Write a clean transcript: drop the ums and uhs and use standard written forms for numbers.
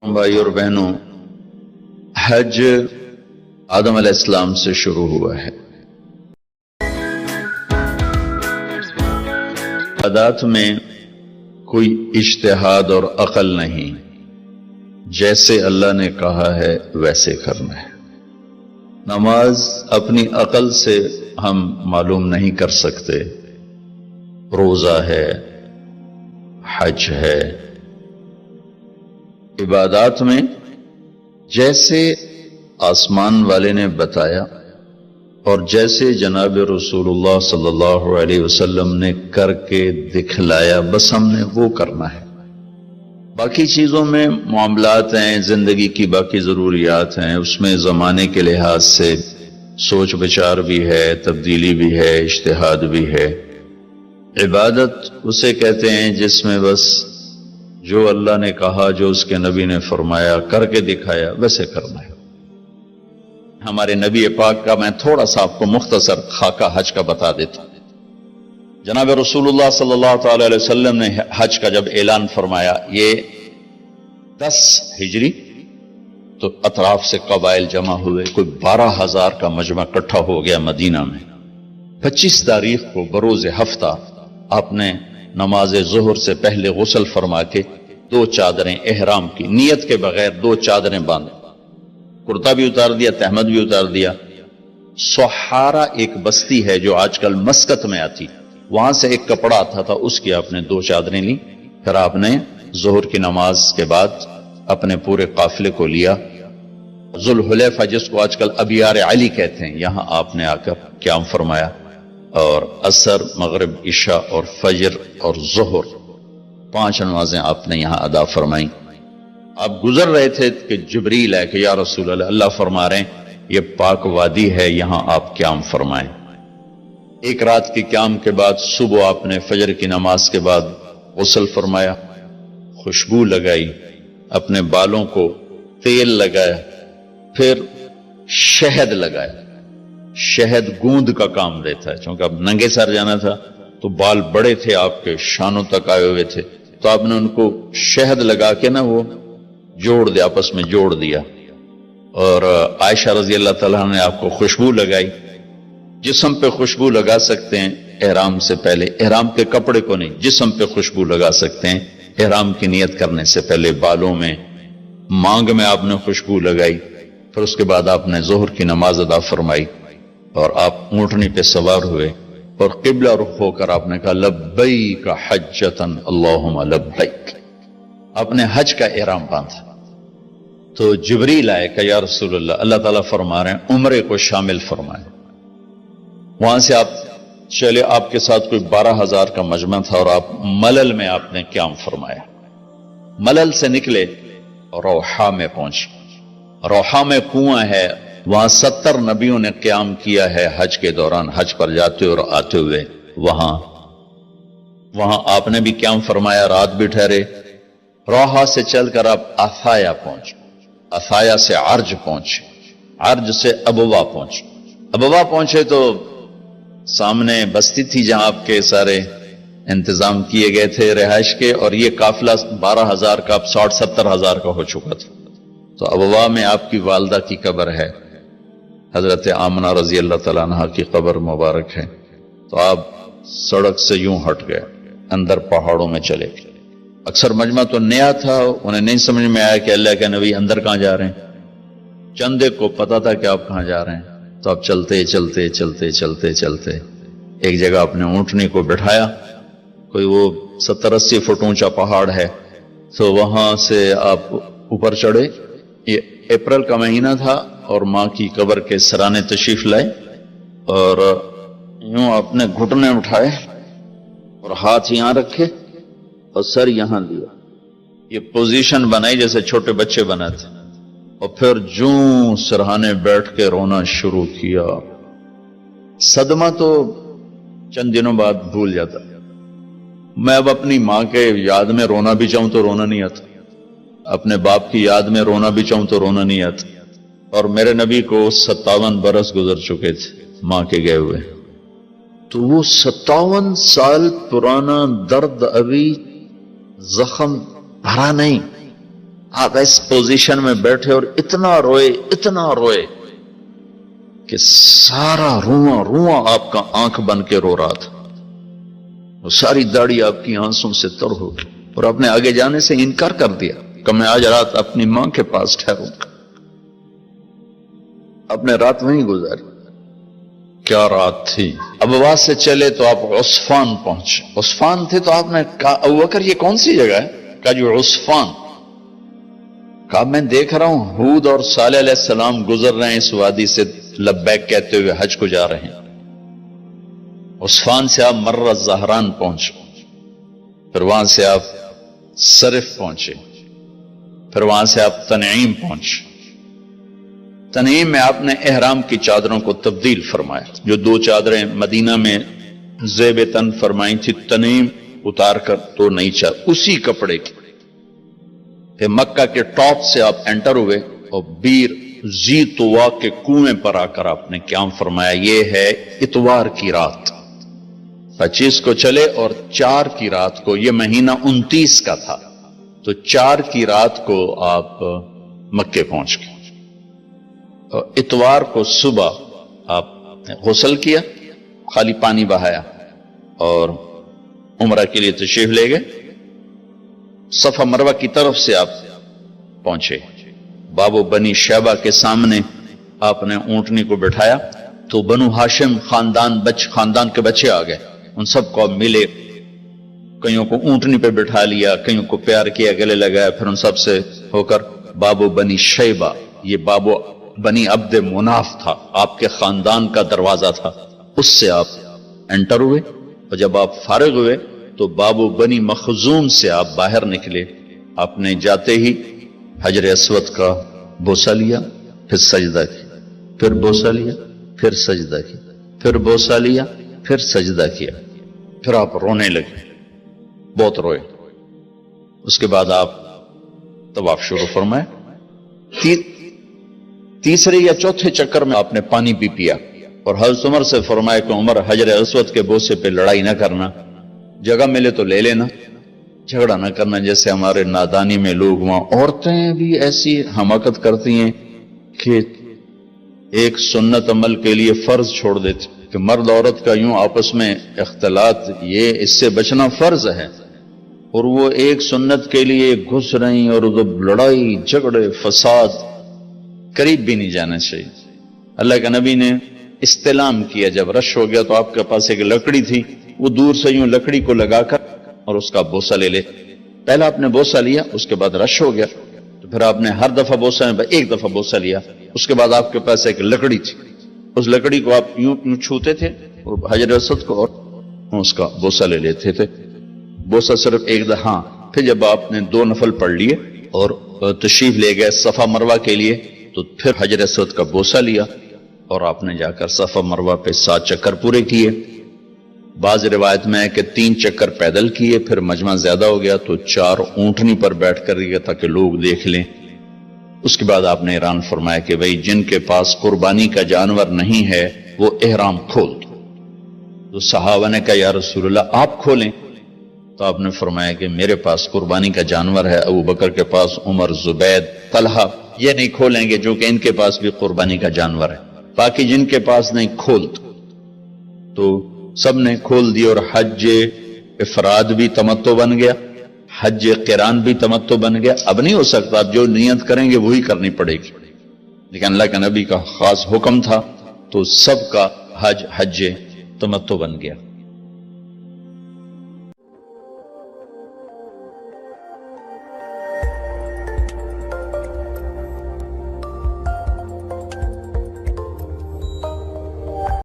بھائی اور بہنوں، حج آدم علیہ السلام سے شروع ہوا ہے۔ عبادات میں کوئی اجتہاد اور عقل نہیں، جیسے اللہ نے کہا ہے ویسے کرنا ہے۔ نماز اپنی عقل سے ہم معلوم نہیں کر سکتے، روزہ ہے، حج ہے۔ عبادات میں جیسے آسمان والے نے بتایا اور جیسے جناب رسول اللہ صلی اللہ علیہ وسلم نے کر کے دکھلایا، بس ہم نے وہ کرنا ہے۔ باقی چیزوں میں معاملات ہیں، زندگی کی باقی ضروریات ہیں، اس میں زمانے کے لحاظ سے سوچ بچار بھی ہے، تبدیلی بھی ہے، اجتہاد بھی ہے۔ عبادت اسے کہتے ہیں جس میں بس جو اللہ نے کہا، جو اس کے نبی نے فرمایا، کر کے دکھایا، ویسے کرنا ہے۔ ہمارے نبی پاک کا میں تھوڑا سا آپ کو مختصر خاکہ حج کا بتا دیتا ہوں۔ جناب رسول اللہ صلی اللہ تعالی علیہ وسلم نے حج کا جب اعلان فرمایا، یہ 10 ہجری، تو اطراف سے قبائل جمع ہوئے، کوئی 12,000 کا مجمع اکٹھا ہو گیا مدینہ میں۔ 25 تاریخ کو بروز ہفتہ آپ نے نماز ظہر سے پہلے غسل فرما کے 2 چادریں احرام کی نیت کے بغیر 2 چادریں باندھ، کرتا بھی اتار دیا، تہمد بھی اتار دیا۔ سحارا ایک بستی ہے جو آج کل مسقط میں آتی، وہاں سے ایک کپڑا آتا تھا، اس کی آپ نے 2 چادریں لی۔ پھر آپ نے ظہر کی نماز کے بعد اپنے پورے قافلے کو لیا، ذوالحلیفہ جس کو آج کل ابیار علی کہتے ہیں، یہاں آپ نے آ کر قیام فرمایا، اور عصر، مغرب، عشاء اور فجر اور ظہر 5 نمازیں آپ نے یہاں ادا فرمائیں۔ آپ گزر رہے تھے کہ جبریل ہے کہ یا رسول اللہ، اللہ فرما رہے ہیں یہ پاک وادی ہے، یہاں آپ قیام فرمائیں۔ ایک رات کی قیام کے بعد صبح آپ نے فجر کی نماز کے بعد غسل فرمایا، خوشبو لگائی، اپنے بالوں کو تیل لگایا، پھر شہد لگایا۔ شہد گوند کا کام دیتا ہے، چونکہ اب ننگے سر جانا تھا تو بال بڑے تھے آپ کے، شانوں تک آئے ہوئے تھے، تو آپ نے ان کو شہد لگا کے نا وہ جوڑ دیا، آپس میں جوڑ دیا۔ اور عائشہ رضی اللہ تعالیٰ نے آپ کو خوشبو لگائی۔ جسم پہ خوشبو لگا سکتے ہیں احرام سے پہلے، احرام کے کپڑے کو نہیں، جسم پہ خوشبو لگا سکتے ہیں احرام کی نیت کرنے سے پہلے۔ بالوں میں، مانگ میں آپ نے خوشبو لگائی۔ پھر اس کے بعد آپ نے ظہر کی نماز ادا فرمائی اور آپ اونٹنی پہ سوار ہوئے اور قبلہ رخ ہو کر آپ نے کہا لبیک حجۃ اللہم لبیک، آپ نے حج کا احرام باندھا۔ تو جبریل آئے کہ یا رسول اللہ، اللہ تعالیٰ فرما رہے ہیں عمرے کو شامل فرمائیں۔ وہاں سے آپ چلے، آپ کے ساتھ کوئی 12,000 کا مجمع تھا، اور آپ ملل میں آپ نے قیام فرمایا۔ ملل سے نکلے اور روحا میں پہنچے۔ روحا میں کنواں ہے، وہاں 70 نبیوں نے قیام کیا ہے حج کے دوران، حج پر جاتے اور آتے ہوئے۔ وہاں آپ نے بھی قیام فرمایا، رات بھی ٹھہرے۔ روحا سے چل کر آپ اتھایا پہنچے، اتھایا سے عرج پہنچے، عرج سے ابوا پہنچے۔ ابوا پہنچے تو سامنے بستی تھی جہاں آپ کے سارے انتظام کیے گئے تھے رہائش کے، اور یہ قافلہ 12,000 کا اب 60-70,000 کا ہو چکا تھا۔ تو ابوا میں آپ کی والدہ کی قبر ہے، حضرت آمنہ رضی اللہ تعالیٰ عنہ کی قبر مبارک ہے۔ تو آپ سڑک سے یوں ہٹ گئے، اندر پہاڑوں میں چلے گئے۔ اکثر مجمع تو نیا تھا، انہیں نہیں سمجھ میں آیا کہ اللہ کے نبی اندر کہاں جا رہے ہیں۔ چندے کو پتا تھا کہ آپ کہاں جا رہے ہیں، تو آپ چلتے چلتے چلتے چلتے چلتے ایک جگہ اپنے اونٹنی کو بٹھایا، کوئی وہ 70-80 فٹ اونچا پہاڑ ہے، تو وہاں سے آپ اوپر چڑھے۔ یہ اپریل کا مہینہ تھا اور ماں کی قبر کے سرانے تشریف لائے، اور یوں اپنے گھٹنے اٹھائے اور ہاتھ یہاں رکھے اور سر یہاں لیا، یہ پوزیشن بنائی جیسے چھوٹے بچے بناتے، اور پھر جوں سرہانے بیٹھ کے رونا شروع کیا۔ صدمہ تو چند دنوں بعد بھول جاتا، میں اب اپنی ماں کے یاد میں رونا بھی چاہوں تو رونا نہیں آتا، اپنے باپ کی یاد میں رونا بھی چاہوں تو رونا نہیں آتا۔ اور میرے نبی کو 57 برس گزر چکے تھے ماں کے گئے ہوئے، تو وہ 57 سال پرانا درد ابھی زخم بھرا نہیں، آپ اس پوزیشن میں بیٹھے اور اتنا روئے کہ سارا رواں آپ کا آنکھ بن کے رو رہا تھا، وہ ساری داڑھی آپ کی آنسوں سے تر ہو گئی، اور اپنے آگے جانے سے انکار کر دیا کہ میں آج رات اپنی ماں کے پاس ٹھہروں گا۔ اپنے رات وہیں گزاری۔ کیا رات تھی! ابوا سے چلے تو آپ عصفان پہنچے، عصفان تھے تو آپ نے کہا ابوبکر یہ کون سی جگہ ہے؟ کہا جو عصفان۔ کہا میں دیکھ رہا ہوں ہود اور صالح علیہ السلام گزر رہے ہیں اس وادی سے، لبیک کہتے ہوئے حج کو جا رہے ہیں۔ عصفان سے آپ مر الزہران پہنچے، پھر وہاں سے آپ صرف پہنچے، پھر وہاں سے آپ تنعیم پہنچے۔ تنعیم میں آپ نے احرام کی چادروں کو تبدیل فرمایا، جو 2 چادریں مدینہ میں زیب تن فرمائی تھی، تنعیم اتار کر 2 نئی چادر اسی کپڑے کی۔ پھر مکہ کے ٹاپ سے آپ انٹر ہوئے اور بیر زی طوا کے کنویں پر آ کر آپ نے قیام فرمایا۔ یہ ہے اتوار کی رات، 25 کو چلے اور 4 کی رات کو، یہ مہینہ 29 کا تھا، تو 4 کی رات کو آپ مکے پہنچ گئے۔ اور اتوار کو صبح آپ نے غسل کیا، خالی پانی بہایا اور عمرہ کے لیے تشریف لے گئے۔ صفا مروہ کی طرف سے آپ پہنچے، باب و بنی شیبہ کے سامنے آپ نے اونٹنی کو بٹھایا تو بنو ہاشم خاندان کے بچے آ گئے، ان سب کو ملے، کئیوں کو اونٹنی پہ بٹھا لیا، کئیوں کو پیار کیا، گلے لگایا، پھر ان سب سے ہو کر باب و بنی شیبہ، یہ باب و بنی عبد مناف تھا، آپ کے خاندان کا دروازہ تھا، اس سے آپ انٹر ہوئے، اور جب آپ فارغ ہوئے تو باب و بنی مخزوم سے آپ باہر نکلے۔ آپ نے جاتے ہی حجر اسود کا بوسہ لیا، پھر سجدہ کیا، پھر بوسہ لیا، پھر سجدہ کیا، پھر بوسہ لیا، پھر سجدہ کیا، پھر آپ رونے لگے، بہت روئے۔ اس کے بعد آپ طواف شروع فرمائے۔ تیسرے یا چوتھے چکر میں آپ نے پانی بھی پیا، اور حضرت عمر سے فرمایا کہ عمر حجر اسود کے بوسے پہ لڑائی نہ کرنا، جگہ ملے تو لے لینا، جھگڑا نہ کرنا جیسے ہمارے نادانی میں لوگ وہاں۔ عورتیں بھی ایسی حماقت کرتی ہیں کہ ایک سنت عمل کے لیے فرض چھوڑ دیتے کہ مرد عورت کا یوں آپس میں اختلاط، یہ اس سے بچنا فرض ہے، اور وہ ایک سنت کے لیے گھس رہی اور لڑائی جھگڑے فساد، قریب بھی نہیں جانا چاہیے۔ اللہ کے نبی نے استلام کیا، جب رش ہو گیا تو آپ کے پاس ایک لکڑی تھی، وہ دور سے یوں لکڑی کو لگا کر اور اس کا بوسہ لے لے۔ پہلا آپ نے بوسہ لیا، اس کے بعد رش ہو گیا تو پھر آپ نے ہر دفعہ بوسہ میں ایک دفعہ بوسہ لیا، اس کے بعد آپ کے پاس ایک لکڑی تھی، اس لکڑی کو آپ یوں چھوتے تھے اور حجر اسود کو، اور اس کا بوسہ لے لیتے تھے۔ بوسہ صرف ایک دفعہ، پھر جب آپ نے 2 نفل پڑھ لیے اور تشریف لے گئے صفا مروہ کے لیے تو پھر حجر اسود کا بوسہ لیا، اور آپ نے جا کر صفا مروہ پہ 7 چکر پورے کیے۔ بعض روایت میں ہے کہ 3 چکر پیدل کیے، پھر مجمع زیادہ ہو گیا تو 4 اونٹنی پر بیٹھ کر گیا تاکہ لوگ دیکھ لیں۔ اس کے بعد آپ نے اعلان فرمایا کہ بھئی جن کے پاس قربانی کا جانور نہیں ہے وہ احرام کھول دو۔ تو صحابہ نے کہا یا رسول اللہ آپ کھولیں، تو آپ نے فرمایا کہ میرے پاس قربانی کا جانور ہے، ابو بکر کے پاس، عمر، زبید، طلحہ یہ نہیں کھولیں گے جو کہ ان کے پاس بھی قربانی کا جانور ہے، باقی جن کے پاس نہیں کھول دو۔ تو سب نے کھول دی، اور حج افراد بھی تمتع بن گیا، حج قران بھی تمتع بن گیا۔ اب نہیں ہو سکتا، اب جو نیت کریں گے وہی کرنی پڑے گی، لیکن اللہ کے نبی کا خاص حکم تھا تو سب کا حج تمتع بن گیا۔